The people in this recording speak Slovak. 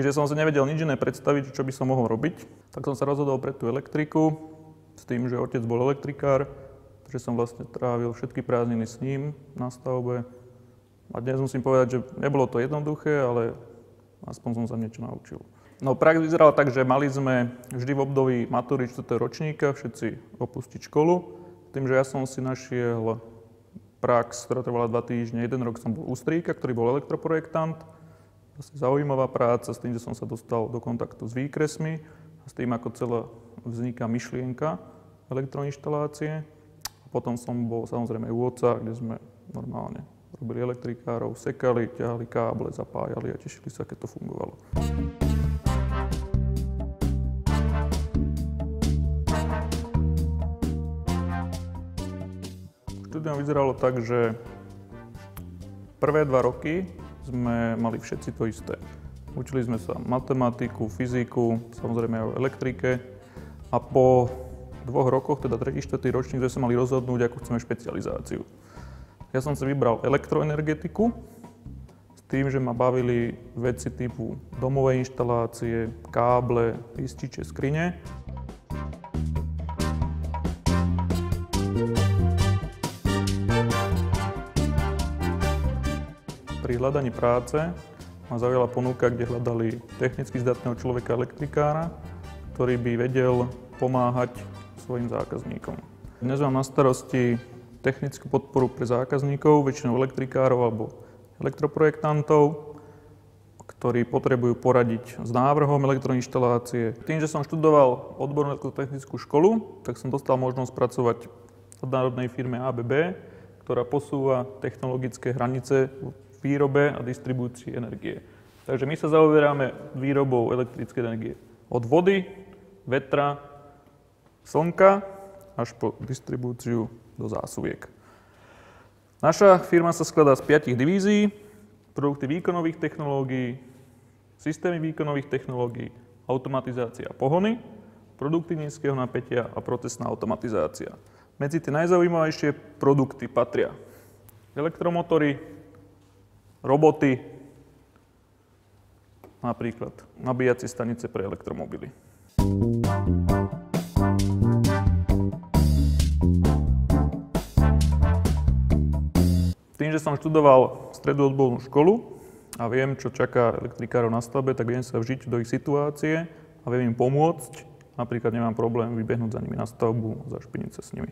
Keďže som si nevedel nič iné predstaviť, čo by som mohol robiť, tak som sa rozhodol pre tú elektriku s tým, že otec bol elektrikár, takže som vlastne trávil všetky prázdniny s ním na stavbe. A dnes musím povedať, že nebolo to jednoduché, ale aspoň som sa niečo naučil. No prax vyzerala tak, že mali sme vždy v období matúry 4. ročníka všetci opustiť školu. Tým, že ja som si našiel prax, ktorá trvala 2 týždne. Jeden rok som bol u strýka, ktorý bol elektroprojektant. Vlastne zaujímavá práca s tým, že som sa dostal do kontaktu s výkresmi a s tým, ako celá vzniká myšlienka elektroinštalácie. A potom som bol samozrejme u otca, kde sme normálne robili elektrikárov, sekali, ťahali káble, zapájali a tešili sa, keď to fungovalo. Štúdium vyzeralo tak, že prvé 2 roky sme mali všetci to isté. Učili sme sa matematiku, fyziku, samozrejme aj o elektrike a po 2 rokoch, teda 3. 4. ročník, sme sa mali rozhodnúť, ako chceme špecializáciu. Ja som si vybral elektroenergetiku s tým, že ma bavili veci typu domové inštalácie, káble, ističe, skrine. Pri hľadaní práce ma zaujala ponuka, kde hľadali technicky zdatného človeka elektrikára, ktorý by vedel pomáhať svojim zákazníkom. Dnes mám na starosti technickú podporu pre zákazníkov, väčšinou elektrikárov alebo elektroprojektantov, ktorí potrebujú poradiť s návrhom elektroinštalácie. Tým, že som študoval odbornú elektrotechnickú školu, tak som dostal možnosť pracovať v nadnárodnej firme ABB, ktorá posúva technologické hranice v výrobe a distribúcii energie. Takže my sa zaoberáme výrobou elektrickej energie od vody, vetra, slnka až po distribúciu do zásuviek. Naša firma sa skladá z 5 divízií: produkty výkonových technológií, systémy výkonových technológií, automatizácia a pohony, produkty nízkeho napätia a procesná automatizácia. Medzi tie najzaujímavejšie produkty patria elektromotory, roboty, napríklad nabíjacie stanice pre elektromobily. Tým, že som študoval strednú odbornú školu a viem, čo čaká elektrikárov na stavbe, tak viem sa vžiť do ich situácie a viem im pomôcť. Napríklad nemám problém vybehnúť za nimi na stavbu a zašpiniť sa s nimi.